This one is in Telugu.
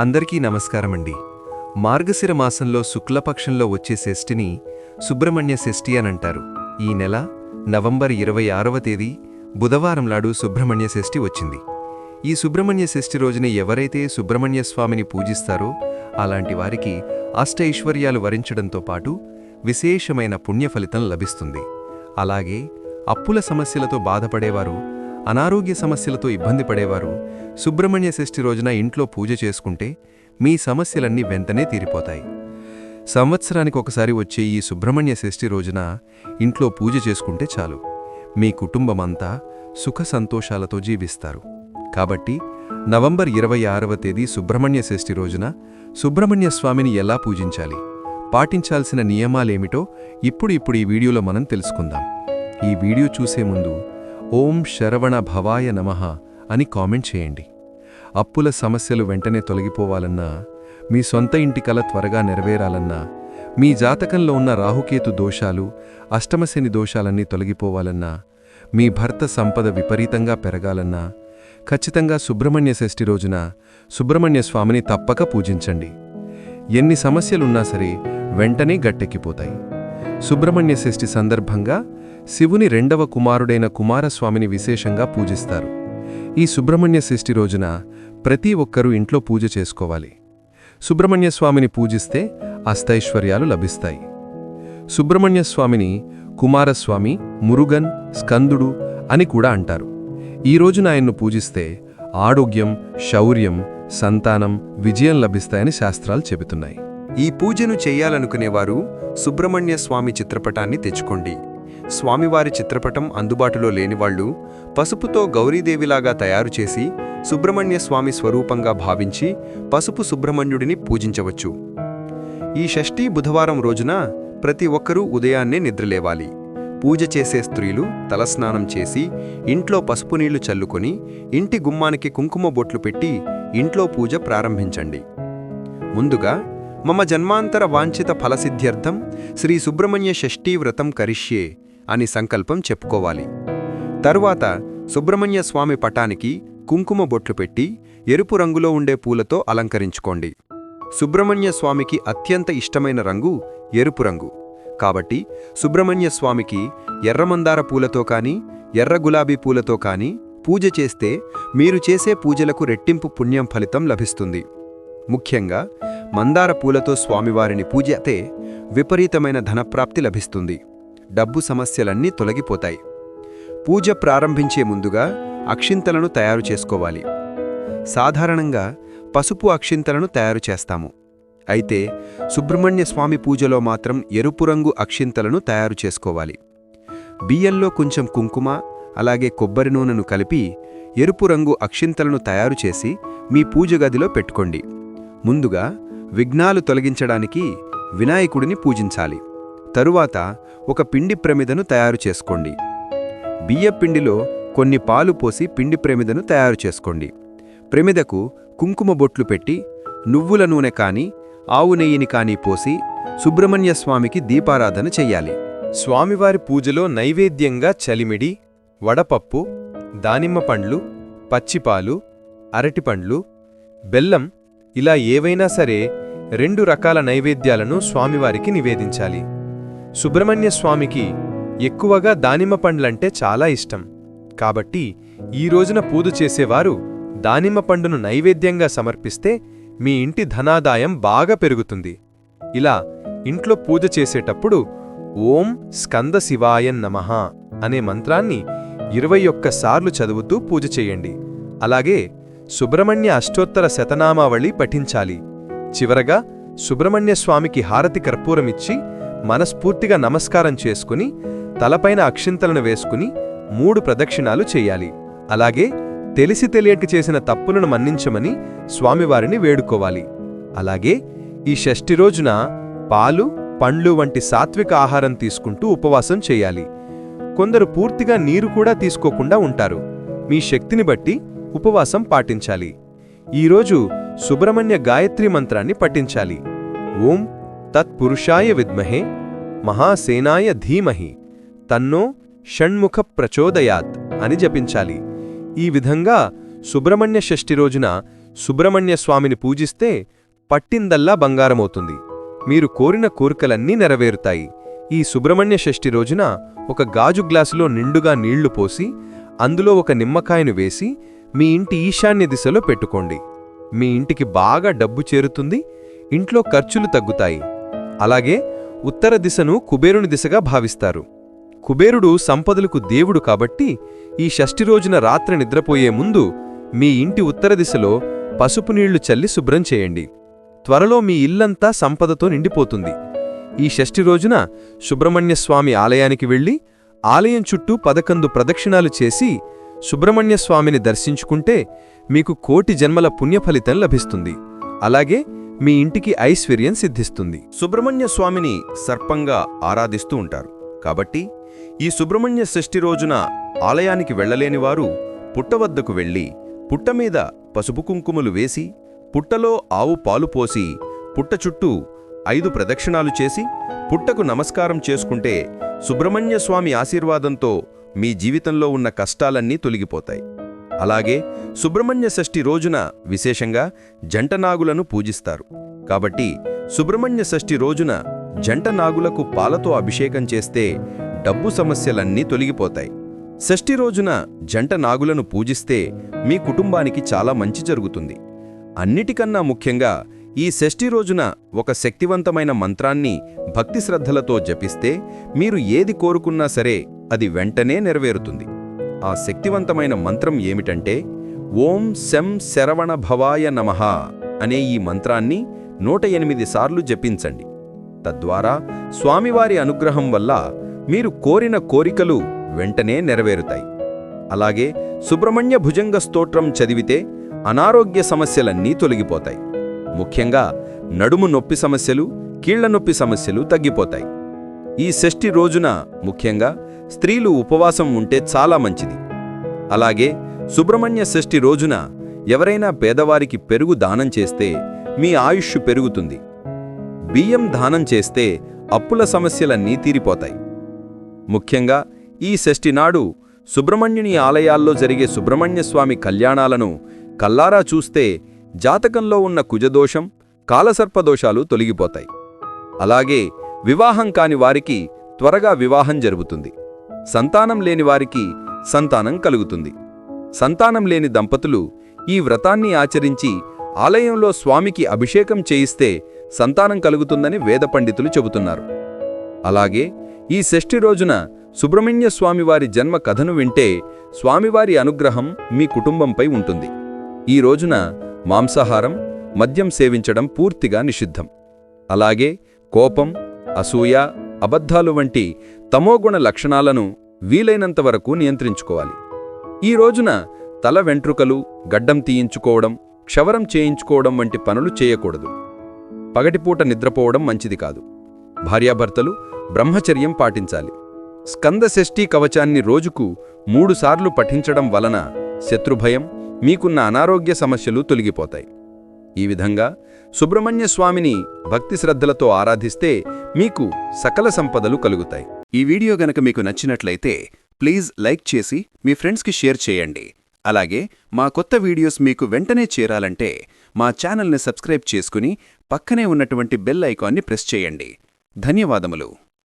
అందరికీ నమస్కారమండి. మార్గశిర మాసంలో శుక్లపక్షంలో వచ్చే షష్ఠిని సుబ్రహ్మణ్య షష్ఠి అనంటారు. ఈ నెల నవంబర్ 26వ తేదీ బుధవారం నాడు సుబ్రహ్మణ్య షష్ఠి వచ్చింది. ఈ సుబ్రహ్మణ్య షష్ఠి రోజున ఎవరైతే సుబ్రహ్మణ్య స్వామిని పూజిస్తారో అలాంటి వారికి అష్టైశ్వర్యాలు వరించడంతో పాటు విశేషమైన పుణ్యఫలితం లభిస్తుంది. అలాగే అప్పుల సమస్యలతో బాధపడేవారు, అనారోగ్య సమస్యలతో ఇబ్బంది పడేవారు సుబ్రహ్మణ్య షష్ఠి రోజున ఇంట్లో పూజ చేసుకుంటే మీ సమస్యలన్నీ వెంటనే తీరిపోతాయి. సంవత్సరానికి ఒకసారి వచ్చే ఈ సుబ్రహ్మణ్య షష్ఠి రోజున ఇంట్లో పూజ చేసుకుంటే చాలు, మీ కుటుంబమంతా సుఖ సంతోషాలతో జీవిస్తారు. కాబట్టి నవంబర్ 26వ తేదీ సుబ్రహ్మణ్య షష్ఠి రోజున సుబ్రహ్మణ్య స్వామిని ఎలా పూజించాలి, పాటించాల్సిన నియమాలేమిటో ఇప్పుడు ఈ వీడియోలో మనం తెలుసుకుందాం. ఈ వీడియో చూసే ముందు ఓం శరవణ భవాయ నమః అని కామెంట్ చేయండి. అప్పుల సమస్యలు వెంటనే తొలగిపోవాలన్నా, మీ సొంత ఇంటి కల త్వరగా నెరవేరాలన్నా, మీ జాతకంలో ఉన్న రాహుకేతు దోషాలు, అష్టమశని దోషాలన్నీ తొలగిపోవాలన్నా, మీ భర్త సంపద విపరీతంగా పెరగాలన్నా ఖచ్చితంగా సుబ్రహ్మణ్య షష్ఠి రోజున సుబ్రహ్మణ్య స్వామిని తప్పక పూజించండి. ఎన్ని సమస్యలున్నా సరే వెంటనే గట్టెక్కిపోతాయి. సుబ్రహ్మణ్య షష్ఠి సందర్భంగా శివుని రెండవ కుమారుడైన కుమారస్వామిని విశేషంగా పూజిస్తారు. ఈ సుబ్రహ్మణ్య షష్ఠి రోజున ప్రతి ఒక్కరూ ఇంట్లో పూజ చేసుకోవాలి. సుబ్రహ్మణ్య స్వామిని పూజిస్తే అష్టైశ్వర్యాలు లభిస్తాయి. సుబ్రహ్మణ్య స్వామిని కుమారస్వామి, మురుగన్, స్కందుడు అని కూడా అంటారు. ఈ రోజున ఆయన్ను పూజిస్తే ఆరోగ్యం, శౌర్యం, సంతానం, విజయం లభిస్తాయని శాస్త్రాలు చెబుతున్నాయి. ఈ పూజను చెయ్యాలనుకునేవారు సుబ్రహ్మణ్య స్వామి చిత్రపటాన్ని తెచ్చుకోండి. స్వామివారి చిత్రపటం అందుబాటులో లేనివాళ్లు పసుపుతో గౌరీదేవిలాగా తయారుచేసి సుబ్రహ్మణ్య స్వామి స్వరూపంగా భావించి పసుపు సుబ్రహ్మణ్యుడిని పూజించవచ్చు. ఈ షష్ఠీ బుధవారం రోజున ప్రతి ఒక్కరూ ఉదయాన్నే నిద్రలేవాలి. పూజ చేసే స్త్రీలు తలస్నానం చేసి ఇంట్లో పసుపు నీళ్లు చల్లుకొని ఇంటి గుమ్మానికి కుంకుమ బొట్లు పెట్టి ఇంట్లో పూజ ప్రారంభించండి. ముందుగా మమ జన్మాంతర వాంఛిత ఫలసిద్ధ్యర్థం శ్రీ సుబ్రహ్మణ్య షష్ఠీ వ్రతం కరిష్యే అని సంకల్పం చెప్పుకోవాలి. తరువాత సుబ్రహ్మణ్య స్వామి పటానికి కుంకుమ బొట్లు పెట్టి ఎరుపు రంగులో ఉండే పూలతో అలంకరించుకోండి. సుబ్రహ్మణ్య స్వామికి అత్యంత ఇష్టమైన రంగు ఎరుపు రంగు. కాబట్టి సుబ్రహ్మణ్య స్వామికి ఎర్రమందార పూలతో కానీ ఎర్ర గులాబీ పూలతో కానీ పూజ చేస్తే మీరు చేసే పూజలకు రెట్టింపు పుణ్యం ఫలితం లభిస్తుంది. ముఖ్యంగా మందార పూలతో స్వామివారిని పూజిస్తే విపరీతమైన ధనప్రాప్తి లభిస్తుంది. డబ్బు సమస్యలన్నీ తొలగిపోతాయి. పూజ ప్రారంభించే ముందుగా అక్షింతలను తయారు చేసుకోవాలి. సాధారణంగా పసుపు అక్షింతలను తయారు చేస్తాము. అయితే సుబ్రహ్మణ్య స్వామి పూజలో మాత్రం ఎరుపు రంగు అక్షింతలను తయారు చేసుకోవాలి. బియ్యంలో కొంచెం కుంకుమ, అలాగే కొబ్బరి నూనెను కలిపి ఎరుపు రంగు అక్షింతలను తయారు చేసి మీ పూజ గదిలో పెట్టుకోండి. ముందుగా విఘ్నాలు తొలగించడానికి వినాయకుడిని పూజించాలి. తరువాత ఒక పిండి ప్రమిదను తయారు చేసుకోండి. బియ్యపిండిలో కొన్ని పాలు పోసి పిండి ప్రమిదను తయారు చేసుకోండి. ప్రమిదకు కుంకుమ బొట్లు పెట్టి నువ్వుల నూనె కానీ ఆవు నెయ్యిని కానీ పోసి సుబ్రహ్మణ్య స్వామికి దీపారాధన చెయ్యాలి. స్వామివారి పూజలో నైవేద్యంగా చలిమిడి, వడపప్పు, దానిమ్మ పండ్లు, పచ్చిపాలు, అరటిపండ్లు, బెల్లం ఇలా ఏవైనా సరే 2 రకాల నైవేద్యాలను స్వామివారికి నివేదించాలి. సుబ్రహ్మణ్య స్వామికి ఎక్కువగా దానిమ్మ పండ్లంటే చాలా ఇష్టం. కాబట్టి ఈ రోజున పూజ చేసేవారు దానిమ్మ పండును నైవేద్యంగా సమర్పిస్తే మీ ఇంటి ధనాదాయం బాగా పెరుగుతుంది. ఇలా ఇంట్లో పూజ చేసేటప్పుడు ఓం స్కంద శివాయ నమః అనే మంత్రాన్ని 21 సార్లు చదువుతూ పూజ చేయండి. అలాగే సుబ్రహ్మణ్య అష్టోత్తర శతనామావళి పఠించాలి. చివరగా సుబ్రహ్మణ్య స్వామికి హారతి కర్పూరమిచ్చి మనస్ఫూర్తిగా నమస్కారం చేసుకుని తలపైన అక్షింతలను వేసుకుని 3 ప్రదక్షిణాలు చెయ్యాలి. అలాగే తెలిసి తెలియక చేసిన తప్పులను మన్నించమని స్వామివారిని వేడుకోవాలి. అలాగే ఈ షష్ఠి రోజున పాలు, పండ్లు వంటి సాత్విక ఆహారం తీసుకుంటూ ఉపవాసం చెయ్యాలి. కొందరు పూర్తిగా నీరు కూడా తీసుకోకుండా ఉంటారు. మీ శక్తిని బట్టి ఉపవాసం పాటించాలి. ఈరోజు సుబ్రహ్మణ్య గాయత్రి మంత్రాన్ని పఠించాలి. ఓం తత్పురుషాయ విద్మహే మహాసేనాయ ధీమహి తన్నో షణ్ముఖ ప్రచోదయాత్ అని జపించాలి. ఈ విధంగా సుబ్రహ్మణ్య షష్ఠి రోజున సుబ్రహ్మణ్య స్వామిని పూజిస్తే పట్టిందల్లా బంగారమవుతుంది. మీరు కోరిన కోరికలన్నీ నెరవేరుతాయి. ఈ సుబ్రహ్మణ్య షష్ఠి రోజున ఒక గాజు గ్లాసులో నిండుగా నీళ్లు పోసి అందులో ఒక నిమ్మకాయను వేసి మీ ఇంటి ఈశాన్య దిశలో పెట్టుకోండి. మీ ఇంటికి బాగా డబ్బు చేరుతుంది, ఇంట్లో ఖర్చులు తగ్గుతాయి. అలాగే ఉత్తర దిశను కుబేరుని దిశగా భావిస్తారు. కుబేరుడు సంపదలకు దేవుడు కాబట్టి ఈ షష్ఠి రోజున రాత్రి నిద్రపోయే ముందు మీ ఇంటి ఉత్తర దిశలో పసుపు నీళ్లు చల్లి శుభ్రం చేయండి. త్వరలో మీ ఇల్లంతా సంపదతో నిండిపోతుంది. ఈ షష్ఠి రోజున సుబ్రహ్మణ్యస్వామి ఆలయానికి వెళ్ళి ఆలయం చుట్టూ 11 ప్రదక్షిణాలు చేసి సుబ్రహ్మణ్యస్వామిని దర్శించుకుంటే మీకు కోటి జన్మల పుణ్యఫలితం లభిస్తుంది. అలాగే మీ ఇంటికి ఐశ్వర్యం సిద్ధిస్తుంది. సుబ్రహ్మణ్య స్వామిని సర్పంగా ఆరాధిస్తూ ఉంటారు కాబట్టి ఈ సుబ్రహ్మణ్య షష్ఠి రోజున ఆలయానికి వెళ్లలేనివారు పుట్టవద్దకు వెళ్లి పుట్టమీద పసుపు కుంకుమలు వేసి పుట్టలో ఆవు పాలు పోసి పుట్ట చుట్టూ 5 ప్రదక్షిణాలు చేసి పుట్టకు నమస్కారం చేసుకుంటే సుబ్రహ్మణ్య స్వామి ఆశీర్వాదంతో మీ జీవితంలో ఉన్న కష్టాలన్నీ తొలగిపోతాయి. అలాగే సుబ్రహ్మణ్య షష్ఠి రోజున విశేషంగా జంట నాగులను పూజిస్తారు కాబట్టి సుబ్రహ్మణ్య షష్ఠి రోజున జంట నాగులకు పాలతో అభిషేకం చేస్తే డబ్బు సమస్యలన్నీ తొలగిపోతాయి. షష్ఠి రోజున జంట నాగులను పూజిస్తే మీ కుటుంబానికి చాలా మంచి జరుగుతుంది. అన్నిటికన్నా ముఖ్యంగా ఈ షష్ఠి రోజున ఒక శక్తివంతమైన మంత్రాన్ని భక్తి శ్రద్ధలతో జపిస్తే మీరు ఏది కోరుకున్నా సరే అది వెంటనే నెరవేరుతుంది. ఆ శక్తివంతమైన మంత్రం ఏమిటంటే ఓం శం శరవణ భవాయ నమః అనే ఈ మంత్రాన్ని 108 సార్లు జపించండి. తద్వారా స్వామివారి అనుగ్రహం వల్ల మీరు కోరిన కోరికలు వెంటనే నెరవేరుతాయి. అలాగే సుబ్రహ్మణ్య భుజంగ స్తోత్రం చదివితే అనారోగ్య సమస్యలన్నీ తొలగిపోతాయి. ముఖ్యంగా నడుము నొప్పి సమస్యలు, కీళ్ల నొప్పి సమస్యలు తగ్గిపోతాయి. ఈ షష్ఠి రోజున ముఖ్యంగా స్త్రీలు ఉపవాసం ఉంటే చాలా మంచిది. అలాగే సుబ్రహ్మణ్య షష్ఠి రోజున ఎవరైనా పేదవారికి పెరుగు దానం చేస్తే మీ ఆయుష్షు పెరుగుతుంది. బియ్యం దానం చేస్తే అప్పుల సమస్యలన్నీ తీరిపోతాయి. ముఖ్యంగా ఈ షష్ఠి నాడు సుబ్రహ్మణ్యుని ఆలయాల్లో జరిగే సుబ్రహ్మణ్యస్వామి కళ్యాణాలను కల్లారా చూస్తే జాతకంలో ఉన్న కుజదోషం, కాలసర్పదోషాలు తొలగిపోతాయి. అలాగే వివాహం కాని వారికి త్వరగా వివాహం జరుగుతుంది. సంతానం లేని వారికి సంతానం కలుగుతుంది. సంతానం లేని దంపతులు ఈ వ్రతాన్ని ఆచరించి ఆలయంలో స్వామికి అభిషేకం చేయిస్తే సంతానం కలుగుతుందని వేద పండితులు చెబుతున్నారు. అలాగే ఈ షష్ఠి రోజున సుబ్రహ్మణ్య స్వామివారి జన్మ కథను వింటే స్వామివారి అనుగ్రహం మీ కుటుంబంపై ఉంటుంది. ఈ రోజున మాంసాహారం, మద్యం సేవించడం పూర్తిగా నిషిద్ధం. అలాగే కోపం, అసూయ, అబద్ధాలు వంటి తమోగుణ లక్షణాలను వీలైనంతవరకు నియంత్రించుకోవాలి. ఈ రోజున తల వెంట్రుకలు, గడ్డం తీయించుకోవడం, క్షవరం చేయించుకోవడం వంటి పనులు చేయకూడదు. పగటిపూట నిద్రపోవడం మంచిది కాదు. భార్యాభర్తలు బ్రహ్మచర్యం పాటించాలి. స్కంద షష్ఠీ కవచాన్ని రోజుకు 3 సార్లు పఠించడం వలన శత్రుభయం, మీకున్న అనారోగ్య సమస్యలు తొలగిపోతాయి. ఈ విధంగా సుబ్రహ్మణ్య స్వామిని భక్తి శ్రద్ధలతో ఆరాధిస్తే మీకు సకల సంపదలు కలుగుతాయి. ఈ వీడియో గనక మీకు నచ్చినట్లయితే ప్లీజ్ లైక్ చేసి మీ ఫ్రెండ్స్కి షేర్ చేయండి. అలాగే మా కొత్త వీడియోస్ మీకు వెంటనే చేరాలంటే మా ఛానల్ని సబ్స్క్రైబ్ చేసుకుని పక్కనే ఉన్నటువంటి బెల్ ఐకాన్ని ప్రెస్ చేయండి. ధన్యవాదములు.